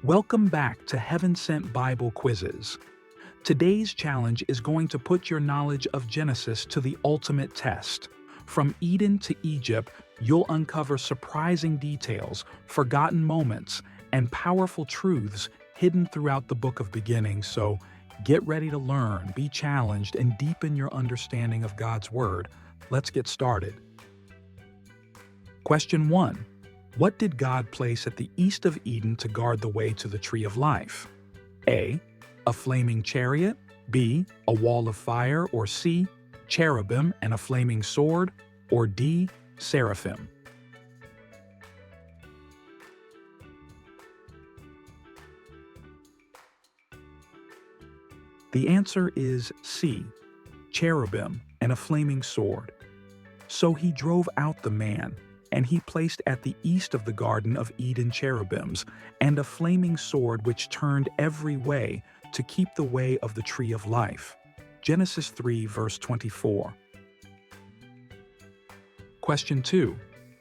Welcome back to Heaven Sent Bible Quizzes. Today's challenge is going to put your knowledge of Genesis to the ultimate test. From Eden to Egypt, you'll uncover surprising details, forgotten moments, and powerful truths hidden throughout the book of beginnings. So get ready to learn, be challenged, and deepen your understanding of God's Word. Let's get started. Question 1. What did God place at the east of Eden to guard the way to the tree of life? A. A flaming chariot. B. A wall of fire. Or C. Cherubim and a flaming sword. Or D. Seraphim. The answer is C. Cherubim and a flaming sword. So he drove out the man, and he placed at the east of the Garden of Eden cherubims, and a flaming sword which turned every way to keep the way of the tree of life. Genesis 3 verse 24. Question 2.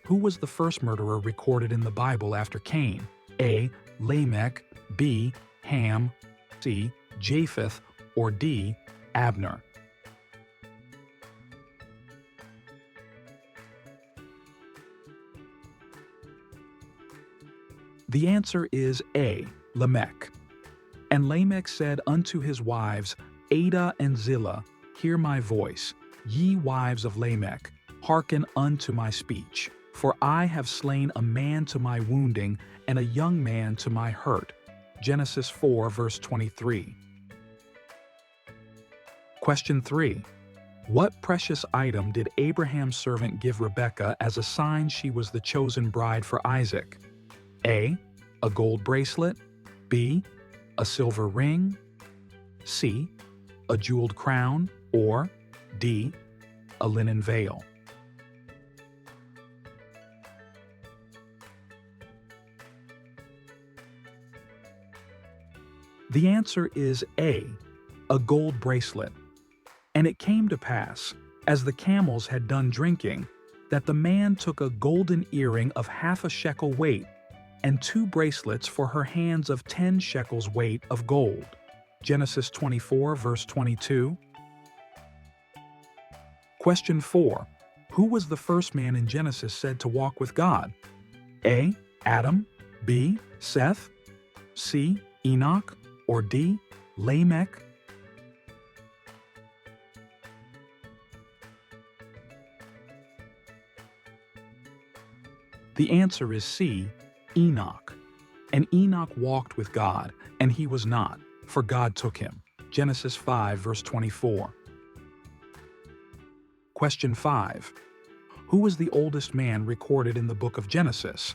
Who was the first murderer recorded in the Bible after Cain? A. Lamech. B. Ham. C. Japheth. Or D. Abner. The answer is A. Lamech. And Lamech said unto his wives, Adah and Zillah, hear my voice. Ye wives of Lamech, hearken unto my speech. For I have slain a man to my wounding, and a young man to my hurt. Genesis 4 verse 23. Question 3. What precious item did Abraham's servant give Rebekah as a sign she was the chosen bride for Isaac? A. A gold bracelet. B. A silver ring. C. A jeweled crown. Or D. A linen veil. The answer is A. A gold bracelet. And it came to pass, as the camels had done drinking, that the man took a golden earring of half a shekel weight, and 2 bracelets for her hands of 10 shekels weight of gold. Genesis 24 verse 22. Question 4. Who was the first man in Genesis said to walk with God? A. Adam. B. Seth. C. Enoch. Or D. Lamech. The answer is C. Enoch. And Enoch walked with God, and he was not, for God took him. Genesis 5 verse 24. Question 5. Who was the oldest man recorded in the book of Genesis?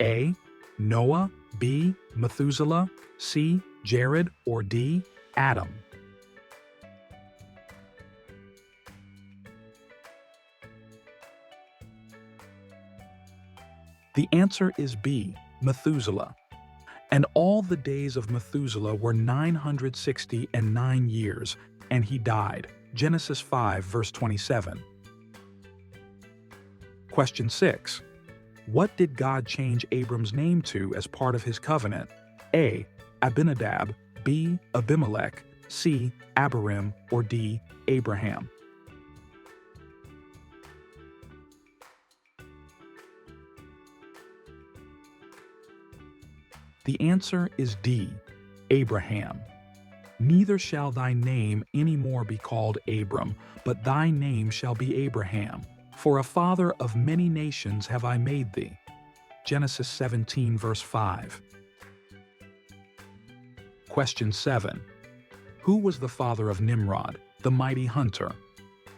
A. Noah. B. Methuselah. C. Jared. Or D. Adam. The answer is B. Methuselah. And all the days of Methuselah were 969 years, and he died. Genesis 5 verse 27. Question 6. What did God change Abram's name to as part of his covenant? A. Abinadab. B. Abimelech. C. Abiram. Or D. Abraham. The answer is D. Abraham. Neither shall thy name any more be called Abram, but thy name shall be Abraham. For a father of many nations have I made thee. Genesis 17 verse 5. Question 7. Who was the father of Nimrod, the mighty hunter?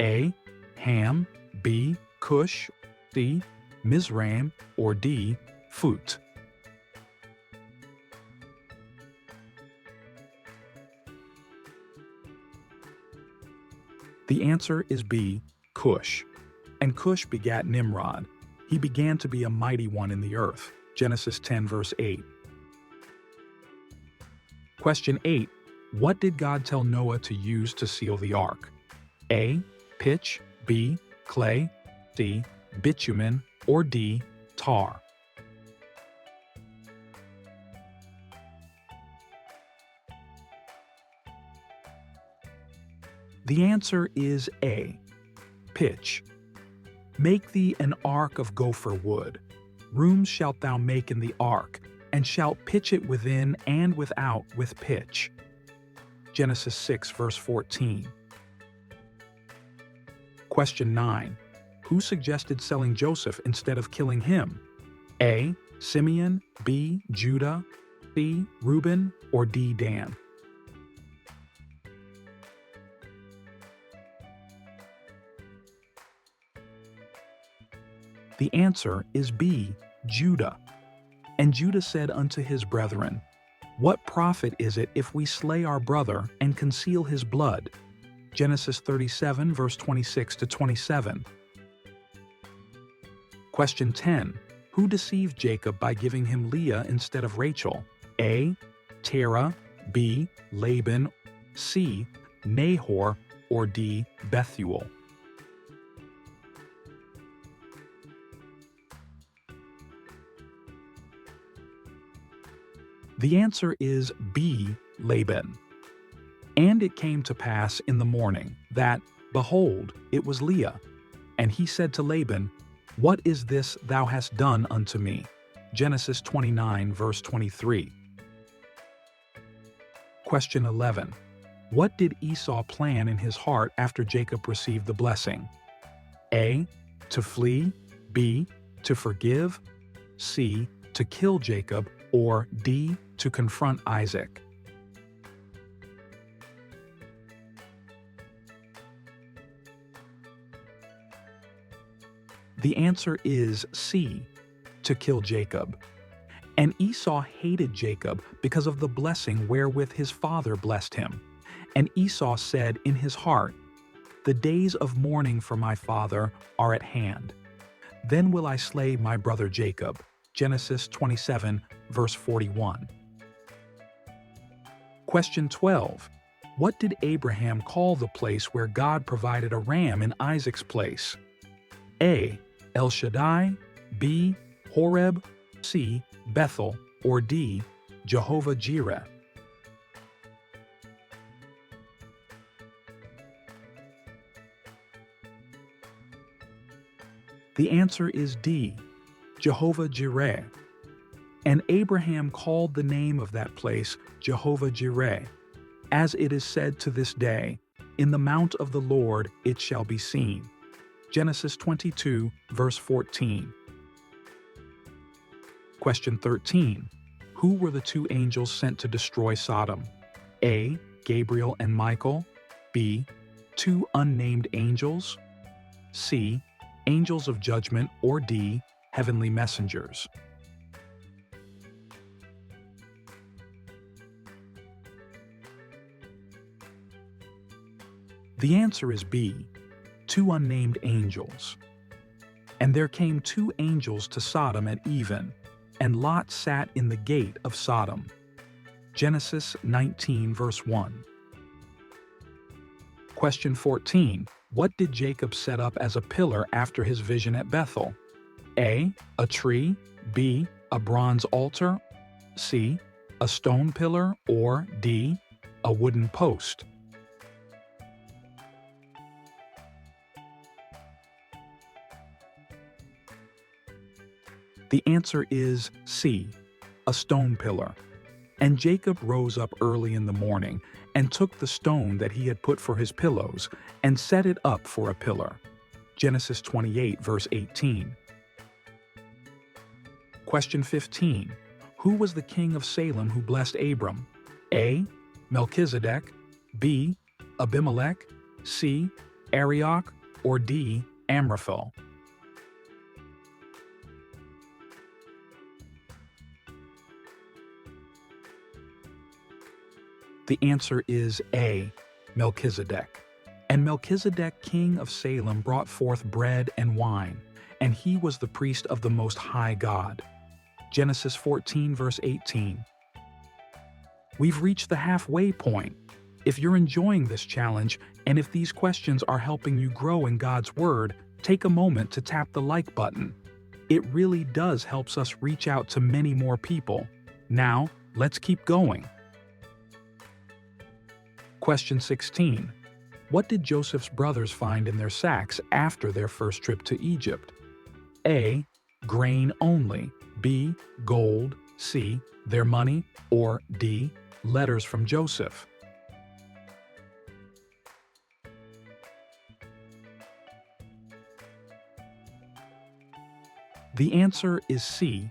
A. Ham. B. Cush. C. Mizraim. Or D. Phut. The answer is B. Cush. And Cush begat Nimrod. He began to be a mighty one in the earth. Genesis 10 verse 8. Question 8. What did God tell Noah to use to seal the ark? A. Pitch. B. Clay. C. Bitumen. Or D. Tar. The answer is A. Pitch. Make thee an ark of gopher wood. Rooms shalt thou make in the ark, and shalt pitch it within and without with pitch. Genesis 6, verse 14. Question 9. Who suggested selling Joseph instead of killing him? A. Simeon, B. Judah, C. Reuben, or D. Dan? The answer is B. Judah. And Judah said unto his brethren, What profit is it if we slay our brother and conceal his blood? Genesis 37, verse 26 to 27. Question 10. Who deceived Jacob by giving him Leah instead of Rachel? A. Terah, B. Laban, C. Nahor, or D. Bethuel? The answer is B. Laban. And it came to pass in the morning that, behold, it was Leah. And he said to Laban, What is this thou hast done unto me? Genesis 29, verse 23. Question 11. What did Esau plan in his heart after Jacob received the blessing? A. To flee, B. To forgive, C. To kill Jacob, or D. To confront Isaac? The answer is C. To kill Jacob. And Esau hated Jacob because of the blessing wherewith his father blessed him. And Esau said in his heart, The days of mourning for my father are at hand. Then will I slay my brother Jacob. Genesis 27, verse 41. Question 12. What did Abraham call the place where God provided a ram in Isaac's place? A. El Shaddai, B. Horeb, C. Bethel, or D. Jehovah Jireh? The answer is D. Jehovah Jireh. And Abraham called the name of that place Jehovah Jireh, as it is said to this day, In the mount of the Lord it shall be seen. Genesis 22, verse 14. Question 13. Who were the two angels sent to destroy Sodom? A. Gabriel and Michael, B. Two unnamed angels, C. Angels of judgment, or D. Heavenly messengers? The answer is B. Two unnamed angels. And there came two angels to Sodom at even, and Lot sat in the gate of Sodom. Genesis 19, verse 1. Question 14. What did Jacob set up as a pillar after his vision at Bethel? A. A tree, B. A bronze altar, C. A stone pillar, or D. A wooden post? The answer is C. A stone pillar. And Jacob rose up early in the morning and took the stone that he had put for his pillows and set it up for a pillar. Genesis 28, verse 18. Question 15. Who was the king of Salem who blessed Abram? A. Melchizedek, B. Abimelech, C. Arioch, or D. Amraphel? The answer is A. Melchizedek. And Melchizedek, king of Salem, brought forth bread and wine, and he was the priest of the Most High God. Genesis 14, verse 18. We've reached the halfway point. If you're enjoying this challenge, and if these questions are helping you grow in God's Word, take a moment to tap the like button. It really does help us reach out to many more people. Now, let's keep going. Question 16. What did Joseph's brothers find in their sacks after their first trip to Egypt? A. Grain only. B. Gold. C. Their money. Or D. Letters from Joseph. The answer is C.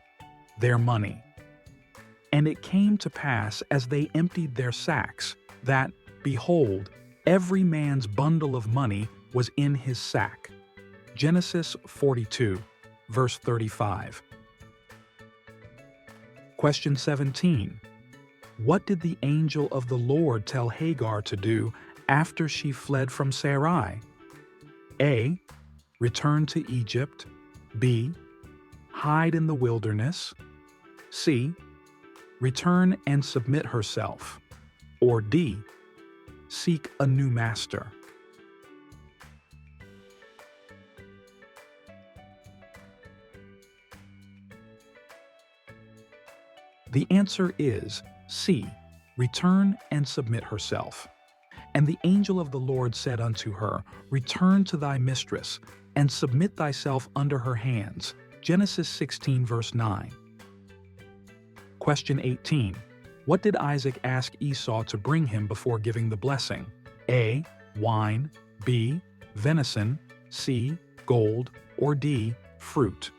Their money. And it came to pass as they emptied their sacks that, behold, every man's bundle of money was in his sack. Genesis 42, verse 35. Question 17. What did the angel of the Lord tell Hagar to do after she fled from Sarai? A. Return to Egypt. B. Hide in the wilderness. C. Return and submit herself. Or D. Seek a new master. The answer is C. Return and submit herself. And the angel of the Lord said unto her, Return to thy mistress, and submit thyself under her hands. Genesis 16, verse 9. Question 18. What did Isaac ask Esau to bring him before giving the blessing? A. Wine. B. Venison. C. Gold. Or D. Fruit.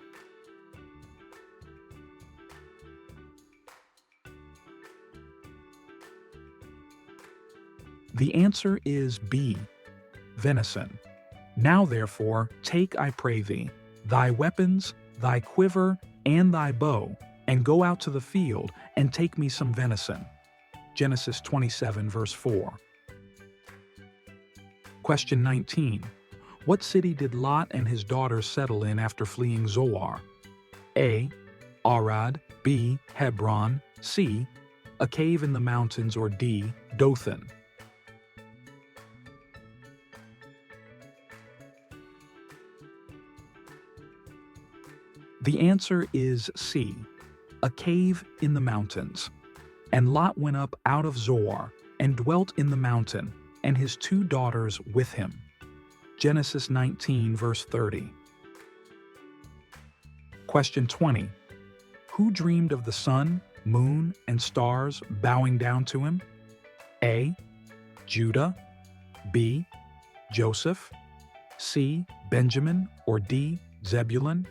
The answer is B. Venison. Now therefore, take, I pray thee, thy weapons, thy quiver, and thy bow, and go out to the field, and take me some venison. Genesis 27, verse 4. Question 19. What city did Lot and his daughters settle in after fleeing Zoar? A. Arad. B. Hebron. C. A cave in the mountains. Or D. Dothan. The answer is C. A cave in the mountains. And Lot went up out of Zoar, and dwelt in the mountain, and his 2 daughters with him. Genesis 19, verse 30. Question 20. Who dreamed of the sun, moon, and stars bowing down to him? A. Judah. B. Joseph. C. Benjamin. Or D. Zebulun.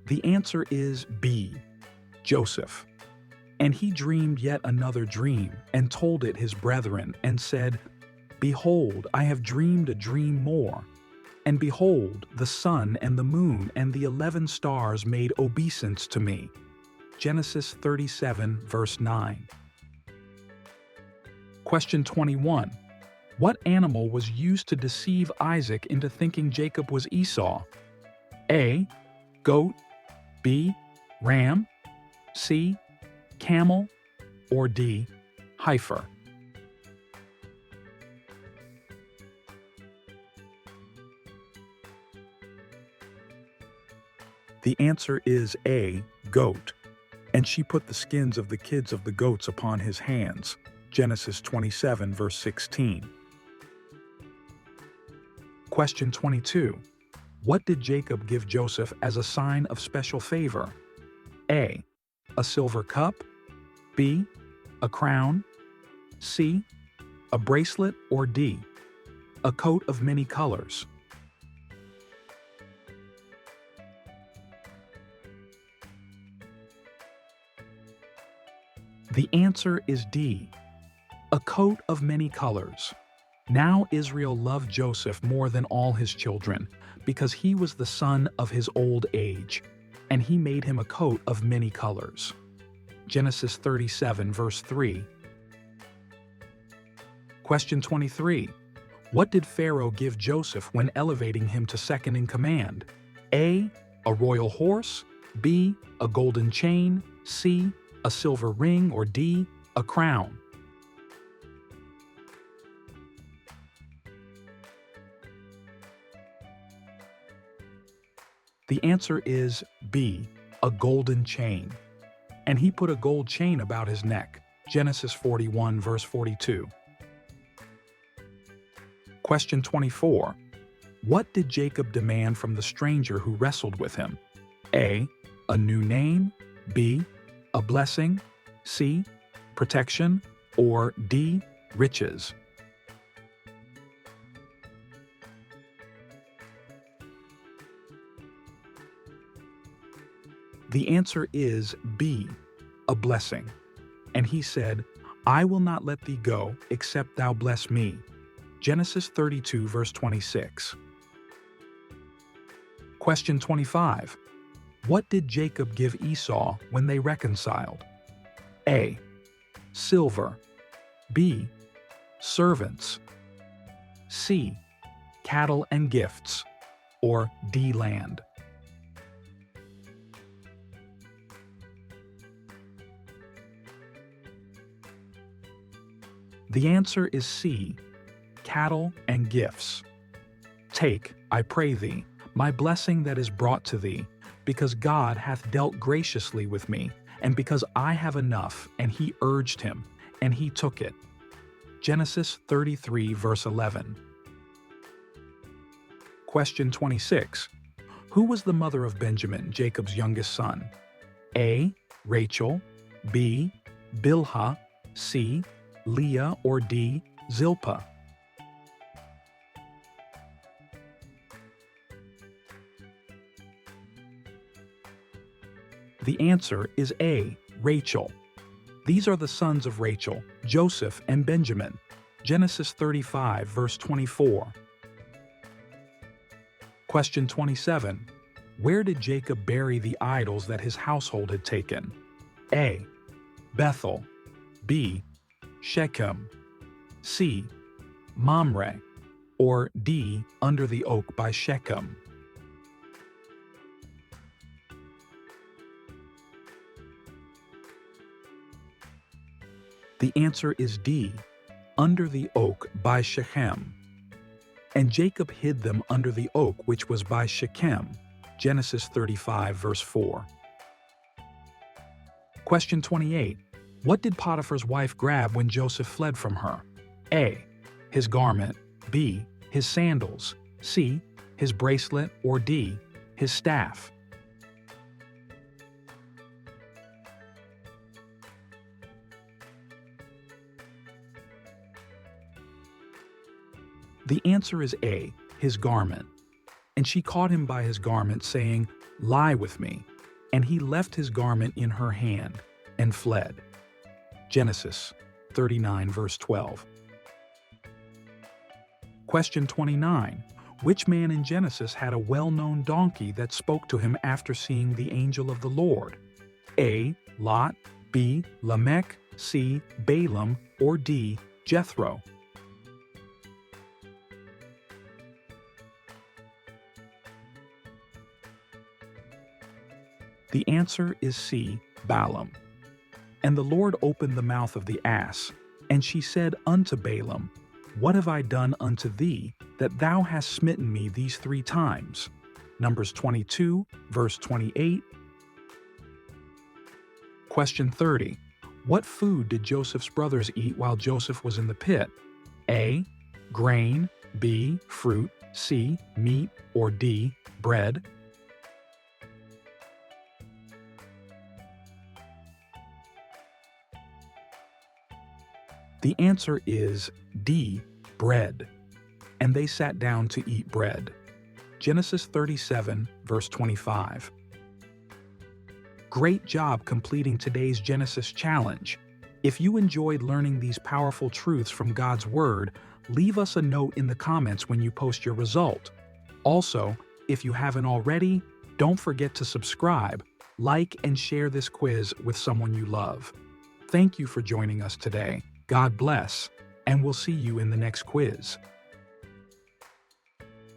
The answer is B. Joseph. And he dreamed yet another dream, and told it his brethren, and said, Behold, I have dreamed a dream more. And behold, the sun and the moon and the 11 stars made obeisance to me. Genesis 37, verse 9. Question 21. What animal was used to deceive Isaac into thinking Jacob was Esau? A. Goat. B. Ram. C. Camel. Or D. Heifer. The answer is A. Goat. And she put the skins of the kids of the goats upon his hands. Genesis 27, verse 16. Question 22. What did Jacob give Joseph as a sign of special favor? A. A silver cup. B. A crown. C. A bracelet. Or D. A coat of many colors. The answer is D. A coat of many colors. Now Israel loved Joseph more than all his children, because he was the son of his old age, and he made him a coat of many colors. Genesis 37, verse 3. Question 23. What did Pharaoh give Joseph when elevating him to second in command? A. A royal horse. B. A golden chain. C. A silver ring. Or D. A crown. The answer is B. A golden chain. and he put a gold chain about his neck. Genesis 41, verse 42. Question 24. What did Jacob demand from the stranger who wrestled with him? A. A new name. B. A blessing. C. Protection. Or D. Riches. The answer is B. A blessing. And he said, I will not let thee go, except thou bless me. Genesis 32, verse 26. Question 25. What did Jacob give Esau when they reconciled? A. Silver. B. Servants. C. Cattle and gifts. Or D. Land. The answer is C. Cattle and gifts. Take, I pray thee, my blessing that is brought to thee, because God hath dealt graciously with me, and because I have enough. And he urged him, and he took it. Genesis 33, verse 11. Question 26. Who was the mother of Benjamin, Jacob's youngest son? A. Rachel. B. Bilhah. C. Leah. Or D. Zilpah. The answer is A. Rachel. These are the sons of Rachel, Joseph and Benjamin. Genesis 35, verse 24. Question 27. Where did Jacob bury the idols that his household had taken? A. Bethel. B. Shechem. C. Mamre. Or D. Under the oak by Shechem. The answer is D. Under the oak by Shechem. And Jacob hid them under the oak which was by Shechem. Genesis 35, verse 4. Question 28. What did Potiphar's wife grab when Joseph fled from her? A. His garment. B. His sandals. C. His bracelet. Or D. His staff. The answer is A. His garment. And she caught him by his garment, saying, Lie with me. And he left his garment in her hand and fled. Genesis 39, verse 12. Question 29. Which man in Genesis had a well-known donkey that spoke to him after seeing the angel of the Lord? A. Lot. B. Lamech. C. Balaam. Or D. Jethro. The answer is C. Balaam. And the Lord opened the mouth of the ass, and she said unto Balaam, What have I done unto thee, that thou hast smitten me these 3 times? Numbers 22, verse 28. Question 30. What food did Joseph's brothers eat while Joseph was in the pit? A. Grain. B. Fruit. C. Meat. Or D. Bread. The answer is D. Bread. And they sat down to eat bread. Genesis 37, verse 25. Great job completing today's Genesis challenge. If you enjoyed learning these powerful truths from God's Word, leave us a note in the comments when you post your result. Also, if you haven't already, don't forget to subscribe, like, and share this quiz with someone you love. Thank you for joining us today. God bless, and we'll see you in the next quiz.